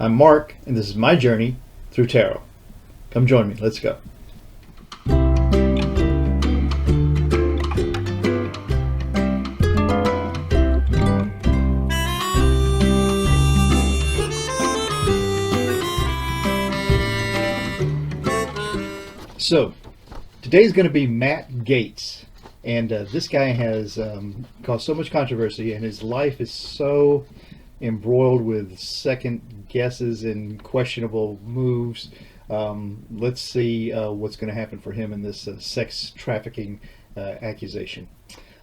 I'm Mark, and this is my journey through tarot. Come join me. Let's go. So, today's going to be Matt Gaetz, and this guy has caused so much controversy, and his life is so embroiled with second guesses and questionable moves. Let's see what's going to happen for him in this sex trafficking accusation.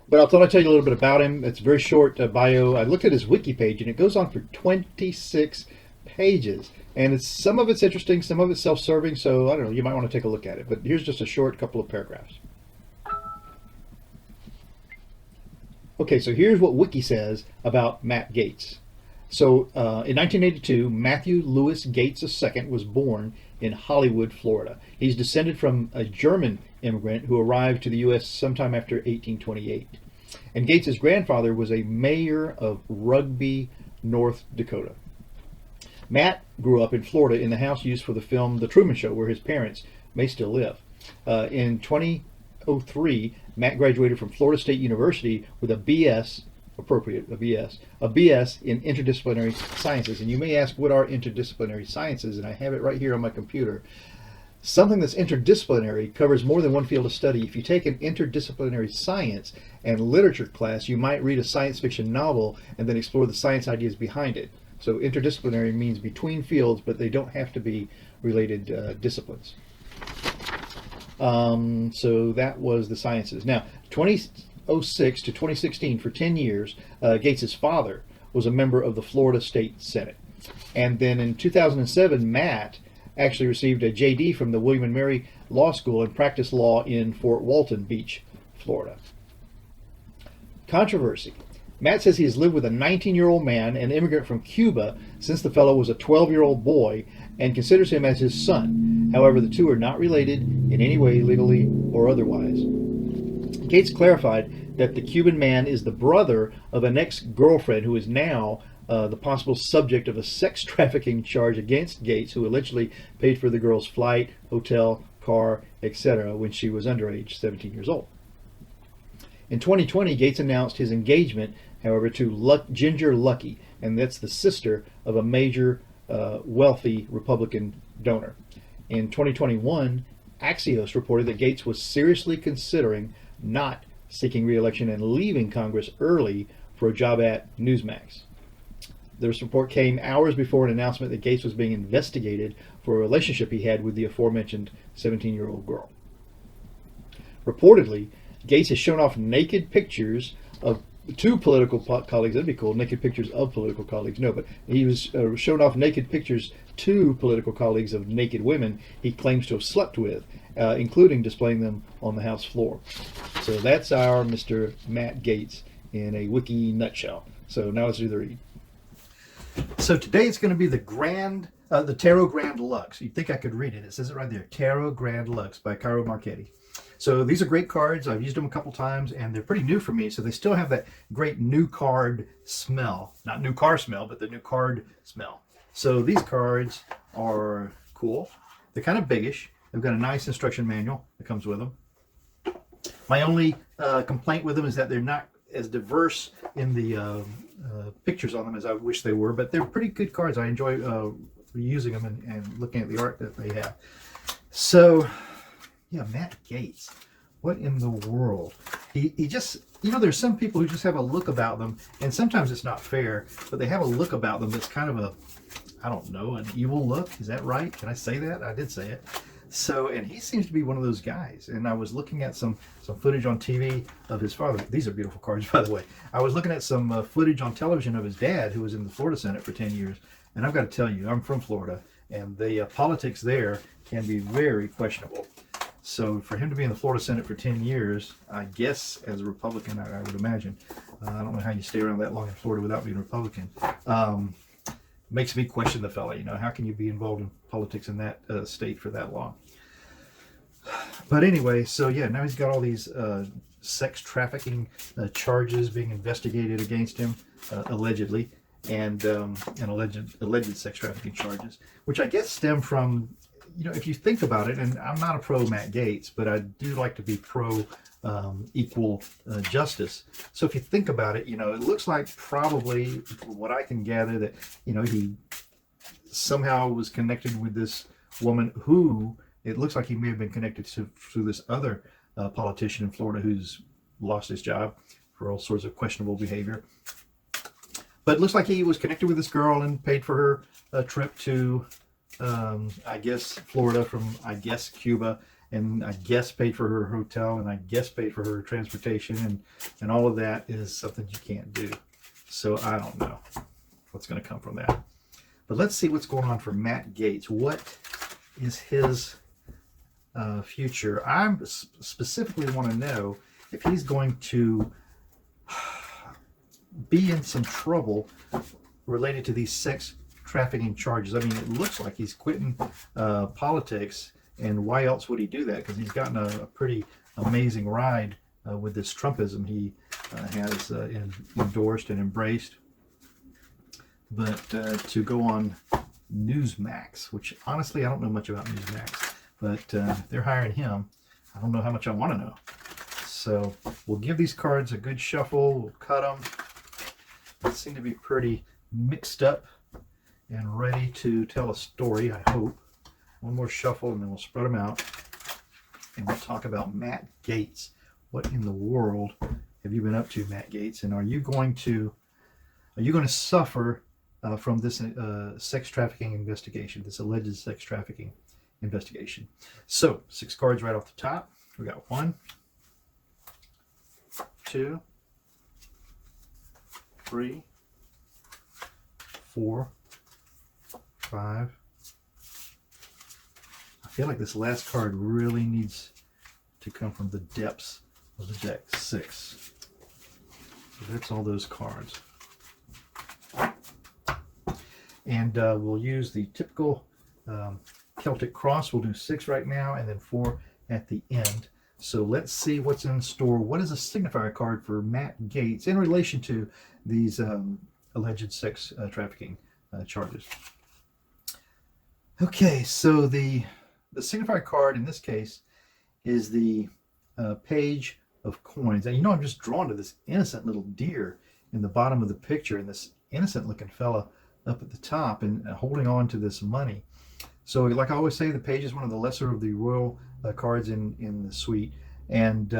But I thought I'd tell you a little bit about him. It's a very short bio. I looked at his wiki page, and it goes on for 26 pages. And some of it's interesting, some of it's self-serving, so I don't know, you might want to take a look at it. But here's just a short couple of paragraphs. Okay, so here's what Wiki says about Matt Gaetz. So in 1982, Matthew Lewis Gaetz II was born in Hollywood, Florida. He's descended from a German immigrant who arrived to the U.S. sometime after 1828. And Gaetz's grandfather was a mayor of Rugby, North Dakota. Matt grew up in Florida in the house used for the film The Truman Show, where his parents may still live. In 2003, Matt graduated from Florida State University with a BS, a BS in interdisciplinary sciences. And you may ask, what are interdisciplinary sciences? And I have it right here on my computer. Something that's interdisciplinary covers more than one field of study. If you take an interdisciplinary science and literature class, you might read a science fiction novel and then explore the science ideas behind it. So interdisciplinary means between fields, but they don't have to be related disciplines. So that was the sciences. Now, 2006 to 2016, for 10 years, Gaetz's father was a member of the Florida State Senate. And then in 2007, Matt actually received a JD from the William & Mary Law School and practiced law in Fort Walton Beach, Florida. Controversy. Matt says he has lived with a 19-year-old man, an immigrant from Cuba, since the fellow was a 12-year-old boy, and considers him as his son. However, the two are not related in any way, legally or otherwise. Gaetz clarified that the Cuban man is the brother of an ex-girlfriend who is now the possible subject of a sex trafficking charge against Gaetz, who allegedly paid for the girl's flight, hotel, car, etc. when she was underage, 17 years old. In 2020, Gaetz announced his engagement, however, to Ginger Lucky, and that's the sister of a major wealthy Republican donor. In 2021, Axios reported that Gaetz was seriously considering not seeking re-election and leaving Congress early for a job at Newsmax. This report came hours before an announcement that Gaetz was being investigated for a relationship he had with the aforementioned 17-year-old girl. Reportedly, Gaetz has shown off naked pictures of two political colleagues. That'd be cool. Naked pictures of political colleagues. No, but he was shown off naked pictures to political colleagues of naked women he claims to have slept with, including displaying them on the House floor. So that's our Mr. Matt Gaetz in a wiki nutshell. So now let's do the read. So today it's going to be the Tarot Grand Lux. You'd think I could read it. It says it right there. Tarot Grand Lux by Cairo Marchetti. So these are great cards. I've used them a couple times, and they're pretty new for me. So they still have that great new card smell. Not new car smell, but the new card smell. So these cards are cool. They're kind of biggish. They've got a nice instruction manual that comes with them. My only complaint with them is that they're not as diverse in the pictures on them as I wish they were, but they're pretty good cards. I enjoy using them and looking at the art that they have. So, yeah, Matt Gaetz. What in the world? He just, there's some people who just have a look about them, and sometimes it's not fair, but they have a look about them that's kind of an evil look. Is that right? Can I say that? I did say it. So, and he seems to be one of those guys. And I was looking at some footage on TV of his father. These are beautiful cards, by the way. I was looking at some footage on television of his dad, who was in the Florida Senate for 10 years. And I've got to tell you, I'm from Florida, and the politics there can be very questionable. So for him to be in the Florida Senate for 10 years, I guess as a Republican, I would imagine. I don't know how you stay around that long in Florida without being a Republican. Makes me question the fella. How can you be involved in politics in that state for that long? But anyway, so yeah, now he's got all these sex trafficking charges being investigated against him, allegedly. and alleged sex trafficking charges, which I guess stem from, if you think about it, and I'm not a pro Matt Gaetz, but I do like to be pro equal justice. So if you think about it, it looks like probably, from what I can gather, that he somehow was connected with this woman who it looks like he may have been connected to this other politician in Florida who's lost his job for all sorts of questionable behavior. But it looks like he was connected with this girl and paid for her trip to, I guess, Florida from, I guess, Cuba, and I guess paid for her hotel, and I guess paid for her transportation, and all of that is something you can't do. So I don't know what's going to come from that. But let's see what's going on for Matt Gaetz. What is his future? I specifically want to know if he's going to be in some trouble related to these sex trafficking charges. I mean, it looks like he's quitting politics, and why else would he do that? Because he's gotten a pretty amazing ride with this Trumpism he has endorsed and embraced. But to go on Newsmax, which honestly I don't know much about Newsmax, but if they're hiring him, I don't know how much I want to know. So we'll give these cards a good shuffle. We'll cut them. They seem to be pretty mixed up and ready to tell a story, I hope. One more shuffle and then we'll spread them out. And we'll talk about Matt Gaetz. What in the world have you been up to, Matt Gaetz? And are you going to suffer from this sex trafficking investigation, this alleged sex trafficking investigation? So 6 cards right off the top. We got 1, 2, 3, 4, 5. I feel like this last card really needs to come from the depths of the deck. 6. So that's all those cards. And we'll use the typical Celtic cross. We'll do 6 right now and then 4 at the end. So let's see what's in store. What is a signifier card for Matt Gaetz in relation to these alleged sex trafficking charges? Okay, so the signifier card in this case is the page of coins. And I'm just drawn to this innocent little deer in the bottom of the picture, and this innocent looking fella up at the top and holding on to this money. So like I always say, the page is one of the lesser of the royal cards in the suite, and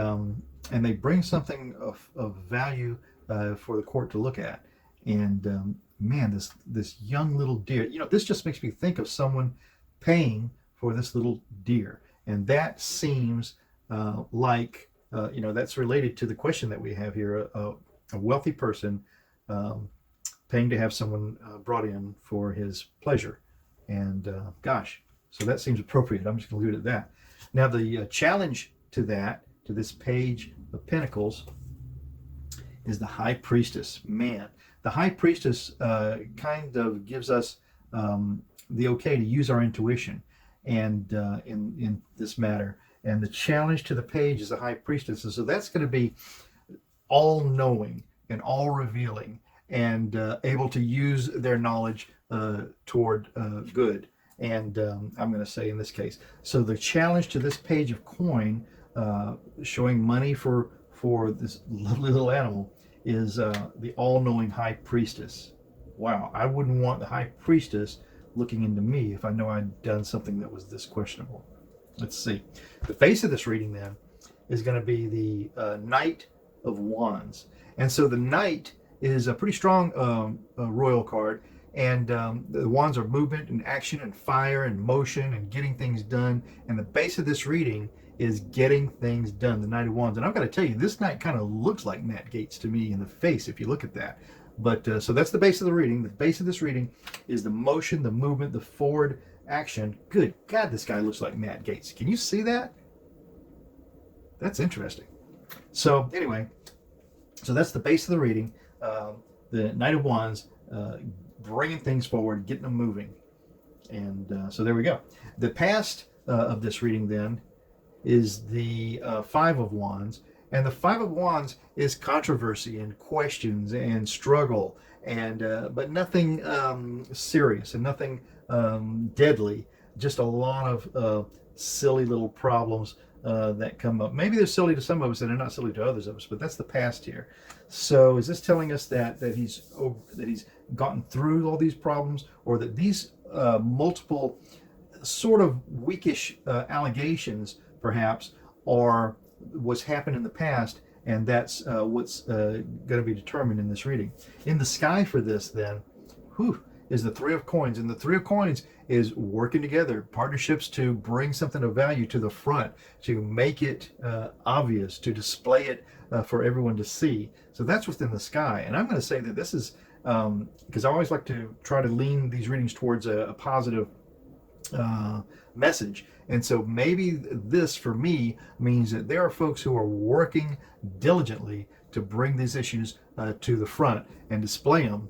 they bring something of value for the court to look at. And man, this young little deer, this just makes me think of someone paying for this little deer, and that seems like that's related to the question that we have here: a wealthy person paying to have someone brought in for his pleasure. And gosh, so that seems appropriate. I'm just going to leave it at that. Now the challenge to this page of pentacles is the High Priestess. Man, the High Priestess kind of gives us the okay to use our intuition and in this matter. And the challenge to the page is the High Priestess. And so that's going to be all-knowing and all-revealing and able to use their knowledge toward good. And I'm going to say in this case. So the challenge to this page of coin, showing money for this little animal, is the all-knowing High Priestess. Wow, I wouldn't want the High Priestess looking into me if I know I'd done something that was this questionable. Let's see. The face of this reading then is going to be the Knight of Wands. And so the Knight is a pretty strong royal card, and the wands are movement and action and fire and motion and getting things done. And the base of this reading is getting things done, the Knight of Wands. And I've got to tell you, this knight kind of looks like Matt Gaetz to me in the face if you look at that. But so that's the base of the reading. The base of this reading is the motion, the movement, the forward action. Good God, this guy looks like Matt Gaetz. Can you see that? That's interesting. So anyway, so that's the base of the reading. The Knight of Wands, bringing things forward, getting them moving. And so there we go. The past of this reading then is the Five of Wands. And the Five of Wands is controversy and questions and struggle and but nothing serious and nothing deadly. Just a lot of silly little problems that come up. Maybe they're silly to some of us and they're not silly to others of us, but that's the past here. So is this telling us that he's gotten through all these problems, or that these multiple sort of weakish allegations perhaps are what's happened in the past, and that's what's going to be determined in this reading? In the sky for this then, is the Three of Coins, and the Three of Coins is working together, partnerships to bring something of value to the front, to make it obvious, to display it for everyone to see. So that's what's in the sky. And I'm going to say that this is, because I always like to try to lean these readings towards a positive message. And so maybe this for me means that there are folks who are working diligently to bring these issues to the front and display them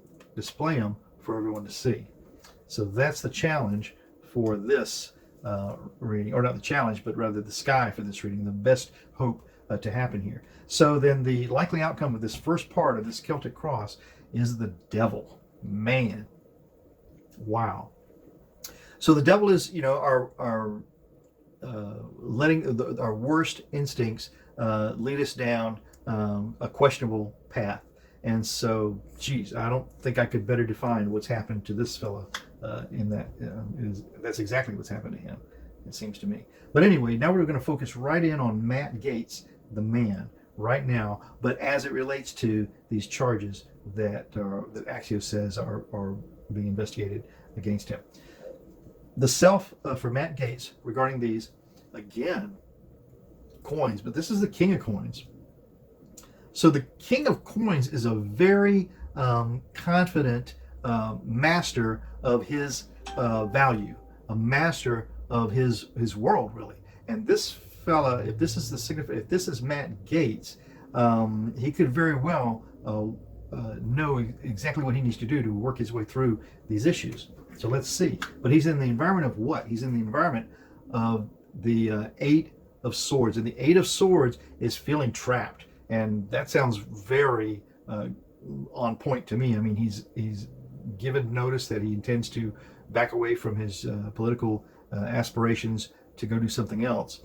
for everyone to see. So that's the challenge for this reading, or not the challenge, but rather the sky for this reading, the best hope to happen here. So then the likely outcome of this first part of this Celtic cross is the devil. Man, wow. So the devil is, our letting our worst instincts lead us down a questionable path. And so, geez, I don't think I could better define what's happened to this fella in that. That's exactly what's happened to him, it seems to me. But anyway, now we're going to focus right in on Matt Gaetz, the man, right now, but as it relates to these charges that Axios says are being investigated against him. The self for Matt Gaetz regarding these, again, coins, but this is the King of Coins. So the King of Coins is a very confident master of his value, a master of his world, really. And this fella, if this is Matt Gaetz, he could very well know exactly what he needs to do to work his way through these issues. So let's see. But he's in the environment of what? He's in the environment of the Eight of Swords, and the Eight of Swords is feeling trapped. And that sounds very on point to me. I mean, he's given notice that he intends to back away from his political aspirations to go do something else.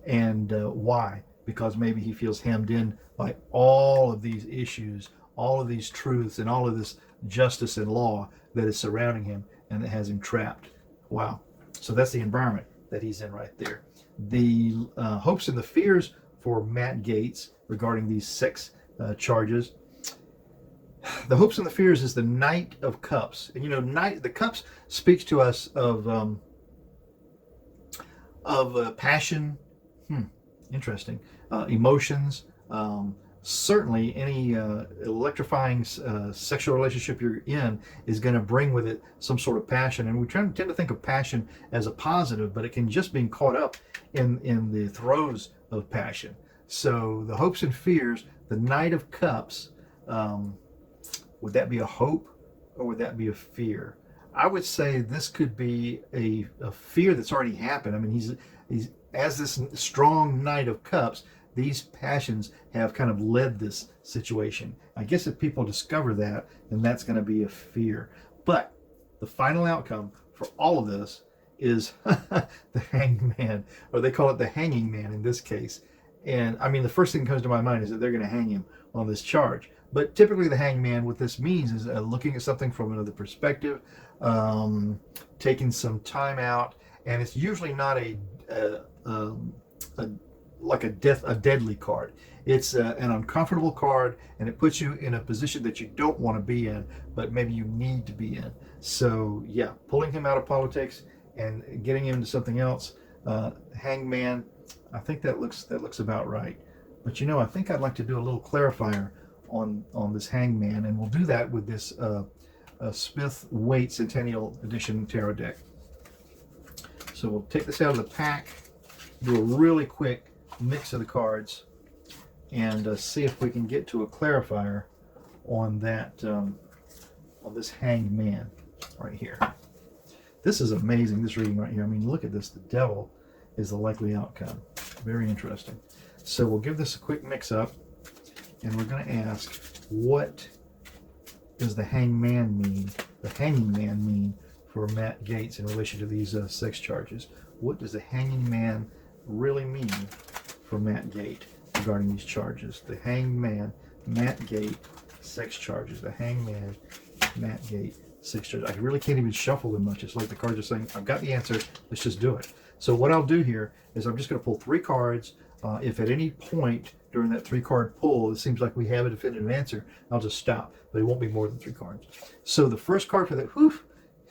And why? Because maybe he feels hemmed in by all of these issues, all of these truths, and all of this justice and law that is surrounding him and that has him trapped. Wow. So that's the environment that he's in right there. The hopes and the fears for Matt Gaetz regarding these 6 charges. The hopes and the fears is the Knight of Cups. And the cups speaks to us of passion, interesting, emotions, certainly any electrifying sexual relationship you're in is going to bring with it some sort of passion. And we tend to think of passion as a positive, but it can just be caught up in the throes of passion. So the hopes and fears, the Knight of Cups, would that be a hope or would that be a fear? I would say this could be a fear that's already happened. I mean, he's as this strong Knight of Cups, these passions have kind of led this situation. I guess if people discover that, then that's going to be a fear. But the final outcome for all of this is the Hanged Man, or they call it the Hanging Man in this case. And I mean, the first thing that comes to my mind is that they're going to hang him on this charge. But typically the Hanged Man, what this means is looking at something from another perspective, taking some time out, and it's usually not a deadly card. It's an uncomfortable card, and it puts you in a position that you don't want to be in, but maybe you need to be in. So yeah, pulling him out of politics and getting him into something else. Hanged Man, I think that looks about right. But I think I'd like to do a little clarifier on this Hanged Man, and we'll do that with this Smith-Waite Centennial Edition Tarot deck. So we'll take this out of the pack, do a really quick mix of the cards, and see if we can get to a clarifier on that on this Hanged Man right here. This is amazing, this reading right here. I mean, look at this. The Devil is the likely outcome. Very interesting. So we'll give this a quick mix up, and we're going to ask, what does the hangman mean, the hanging man mean for Matt Gaetz in relation to these sex charges? What does the hanging man really mean for Matt Gaetz regarding these charges? The hangman, Matt Gaetz, sex charges. The hangman, Matt Gaetz, sex charges. I really can't even shuffle them much. It's like the cards are saying, I've got the answer, let's just do it. So what I'll do here is I'm just going to pull 3 cards. If at any point during that 3-card pull it seems like we have a definitive answer, I'll just stop, but it won't be more than 3 cards. So the first card for that,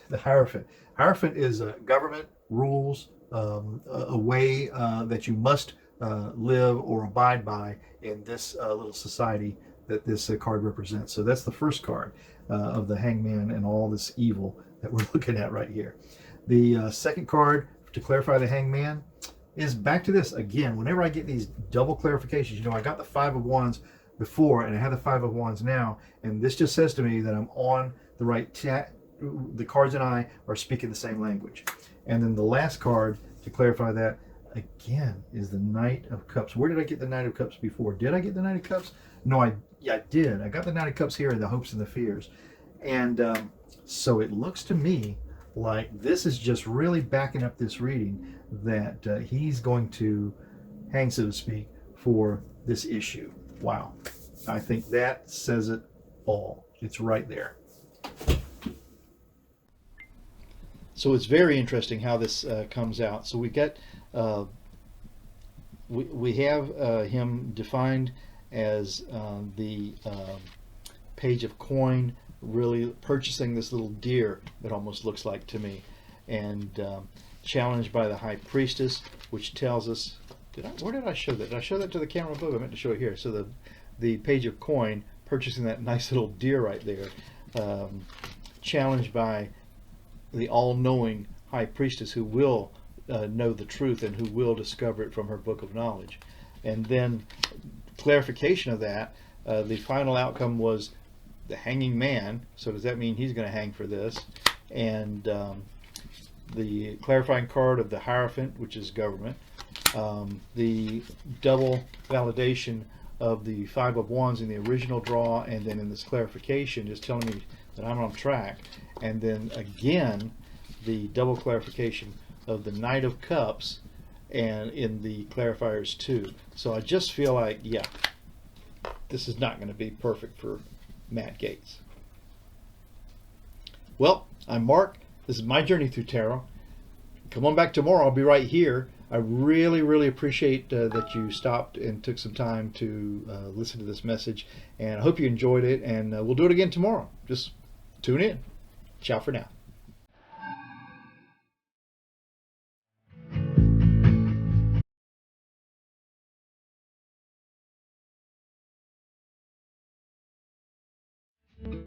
the Hierophant. Hierophant is government rules, a way that you must live or abide by in this little society that this card represents. So that's the first card of the hangman and all this evil that we're looking at right here. The second card to clarify the hangman is back to this again. Whenever I get these double clarifications, you know, I got the 5 of Wands before and I have the 5 of Wands now, and this just says to me that I'm on the right track. The cards and I are speaking the same language. And then the last card to clarify that again is the Knight of Cups. Where did I get the Knight of Cups before? Did I get the Knight of Cups? No, I did. I got the Knight of Cups here in the hopes and the fears. And so it looks to me like this is just really backing up this reading that he's going to hang, so to speak, for this issue. Wow. I think that says it all. It's right there. So it's very interesting how this comes out. So we get we have him defined as the Page of Coin, really purchasing this little deer, it almost looks like to me, and challenged by the High Priestess, which tells us, where did I show that? Did I show that to the camera above? I meant to show it here. So the Page of Coin, purchasing that nice little deer right there, challenged by the all-knowing High Priestess, who will know the truth and who will discover it from her book of knowledge. And then clarification of that, the final outcome was the hanging man. So does that mean he's going to hang for this? And the clarifying card of the Hierophant, which is government. The double validation of the 5 of Wands in the original draw, and then in this clarification is telling me that I'm on track. And then again, the double clarification of the Knight of Cups, and in the clarifiers too. So I just feel like, yeah, this is not going to be perfect for Matt Gaetz. Well, I'm Mark. This is my journey through tarot. Come on back tomorrow. I'll be right here. I really, really appreciate that you stopped and took some time to listen to this message, and I hope you enjoyed it, and we'll do it again tomorrow. Just tune in. Ciao for now.